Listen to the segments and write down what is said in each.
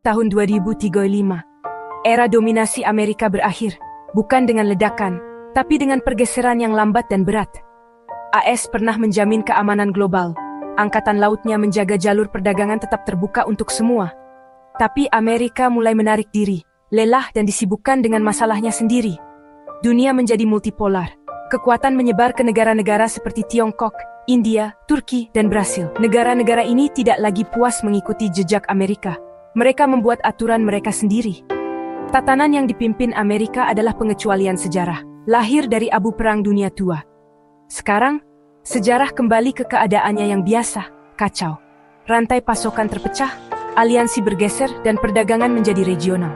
tahun 2035. Era dominasi Amerika berakhir, bukan dengan ledakan, tapi dengan pergeseran yang lambat dan berat. AS pernah menjamin keamanan global. Angkatan lautnya menjaga jalur perdagangan tetap terbuka untuk semua. Tapi Amerika mulai menarik diri, lelah dan disibukkan dengan masalahnya sendiri. Dunia menjadi multipolar. Kekuatan menyebar ke negara-negara seperti Tiongkok, India, Turki, dan Brasil. Negara-negara ini tidak lagi puas mengikuti jejak Amerika. Mereka membuat aturan mereka sendiri. Tatanan yang dipimpin Amerika adalah pengecualian sejarah, lahir dari abu perang dunia tua. Sekarang, sejarah kembali ke keadaannya yang biasa, kacau. Rantai pasokan terpecah, aliansi bergeser, dan perdagangan menjadi regional.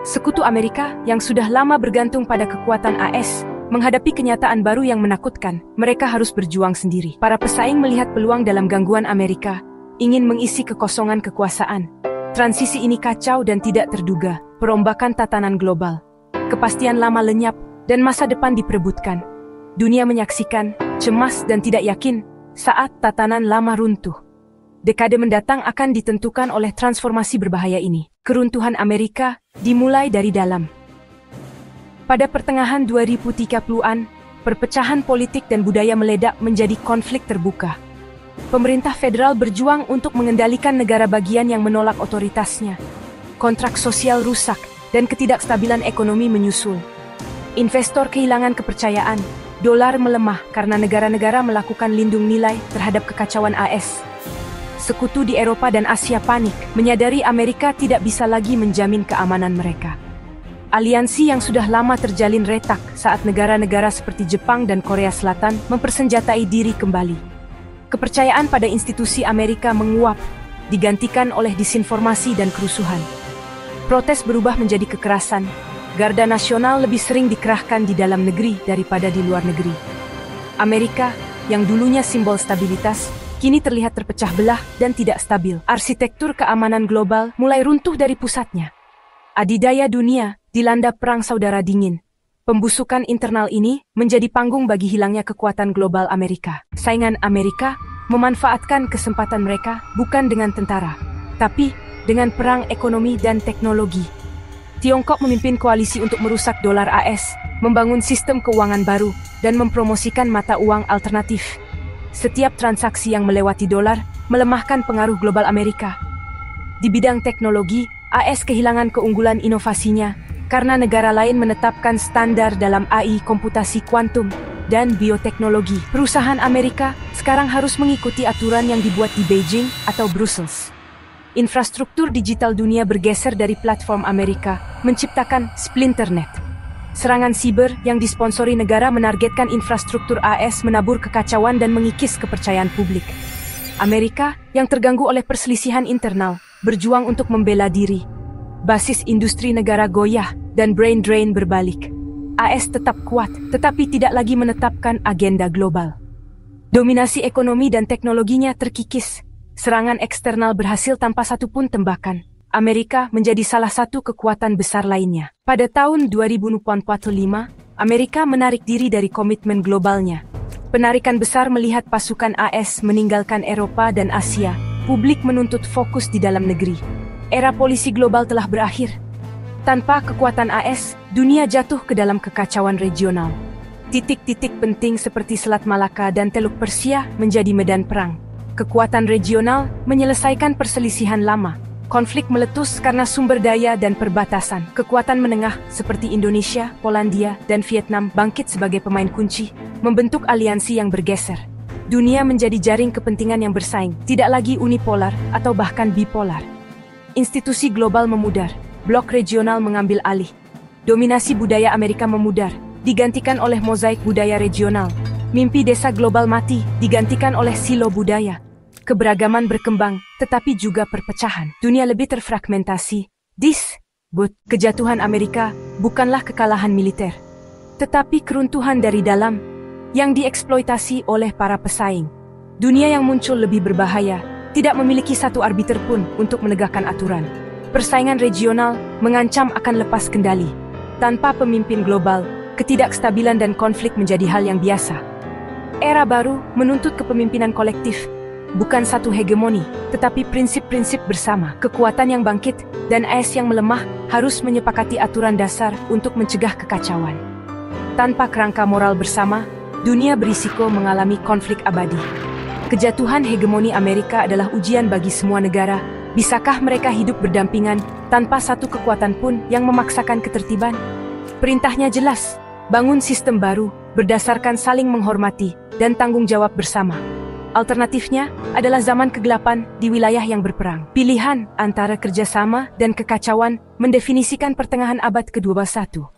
Sekutu Amerika yang sudah lama bergantung pada kekuatan AS, menghadapi kenyataan baru yang menakutkan. Mereka harus berjuang sendiri. Para pesaing melihat peluang dalam gangguan Amerika, ingin mengisi kekosongan kekuasaan. Transisi ini kacau dan tidak terduga, perombakan tatanan global. Kepastian lama lenyap, dan masa depan diperebutkan. Dunia menyaksikan, cemas dan tidak yakin, saat tatanan lama runtuh. Dekade mendatang akan ditentukan oleh transformasi berbahaya ini. Keruntuhan Amerika dimulai dari dalam. Pada pertengahan 2030-an, perpecahan politik dan budaya meledak menjadi konflik terbuka. Pemerintah federal berjuang untuk mengendalikan negara bagian yang menolak otoritasnya. Kontrak sosial rusak, dan ketidakstabilan ekonomi menyusul. Investor kehilangan kepercayaan, dolar melemah karena negara-negara melakukan lindung nilai terhadap kekacauan AS. Sekutu di Eropa dan Asia panik, menyadari Amerika tidak bisa lagi menjamin keamanan mereka. Aliansi yang sudah lama terjalin retak saat negara-negara seperti Jepang dan Korea Selatan mempersenjatai diri kembali. Kepercayaan pada institusi Amerika menguap, digantikan oleh disinformasi dan kerusuhan. Protes berubah menjadi kekerasan. Garda Nasional lebih sering dikerahkan di dalam negeri daripada di luar negeri. Amerika, yang dulunya simbol stabilitas, kini terlihat terpecah belah dan tidak stabil. Arsitektur keamanan global mulai runtuh dari pusatnya. Adidaya dunia dilanda perang saudara dingin. Pembusukan internal ini menjadi panggung bagi hilangnya kekuatan global Amerika. Saingan Amerika memanfaatkan kesempatan mereka bukan dengan tentara, tapi dengan perang ekonomi dan teknologi. Tiongkok memimpin koalisi untuk merusak dolar AS, membangun sistem keuangan baru, dan mempromosikan mata uang alternatif. Setiap transaksi yang melewati dolar melemahkan pengaruh global Amerika. Di bidang teknologi, AS kehilangan keunggulan inovasinya karena negara lain menetapkan standar dalam AI, komputasi kuantum, dan bioteknologi. Perusahaan Amerika sekarang harus mengikuti aturan yang dibuat di Beijing atau Brussels. Infrastruktur digital dunia bergeser dari platform Amerika, menciptakan splinternet. Serangan siber yang disponsori negara menargetkan infrastruktur AS, menabur kekacauan dan mengikis kepercayaan publik. Amerika yang terganggu oleh perselisihan internal, berjuang untuk membela diri. Basis industri negara goyah dan brain drain berbalik. AS tetap kuat, tetapi tidak lagi menetapkan agenda global. Dominasi ekonomi dan teknologinya terkikis. Serangan eksternal berhasil tanpa satupun tembakan. Amerika menjadi salah satu kekuatan besar lainnya. Pada tahun 2045, Amerika menarik diri dari komitmen globalnya. Penarikan besar melihat pasukan AS meninggalkan Eropa dan Asia. Publik menuntut fokus di dalam negeri. Era polisi global telah berakhir. Tanpa kekuatan AS, dunia jatuh ke dalam kekacauan regional. Titik-titik penting seperti Selat Malaka dan Teluk Persia menjadi medan perang. Kekuatan regional menyelesaikan perselisihan lama. Konflik meletus karena sumber daya dan perbatasan. Kekuatan menengah seperti Indonesia, Polandia, dan Vietnam bangkit sebagai pemain kunci, membentuk aliansi yang bergeser. Dunia menjadi jaring kepentingan yang bersaing, tidak lagi unipolar atau bahkan bipolar. Institusi global memudar, blok regional mengambil alih. Dominasi budaya Amerika memudar, digantikan oleh mozaik budaya regional. Mimpi desa global mati, digantikan oleh silo budaya. Keberagaman berkembang, tetapi juga perpecahan. Dunia lebih terfragmentasi. Kejatuhan Amerika bukanlah kekalahan militer, tetapi keruntuhan dari dalam yang dieksploitasi oleh para pesaing. Dunia yang muncul lebih berbahaya, tidak memiliki satu arbiter pun untuk menegakkan aturan. Persaingan regional mengancam akan lepas kendali. Tanpa pemimpin global, ketidakstabilan dan konflik menjadi hal yang biasa. Era baru menuntut kepemimpinan kolektif. bukan satu hegemoni, tetapi prinsip-prinsip bersama. Kekuatan yang bangkit dan AS yang melemah harus menyepakati aturan dasar untuk mencegah kekacauan. Tanpa kerangka moral bersama, dunia berisiko mengalami konflik abadi. Kejatuhan hegemoni Amerika adalah ujian bagi semua negara. Bisakah mereka hidup berdampingan tanpa satu kekuatan pun yang memaksakan ketertiban? Perintahnya jelas, bangun sistem baru berdasarkan saling menghormati dan tanggung jawab bersama. Alternatifnya adalah zaman kegelapan di wilayah yang berperang. Pilihan antara kerjasama dan kekacauan mendefinisikan pertengahan abad ke-21.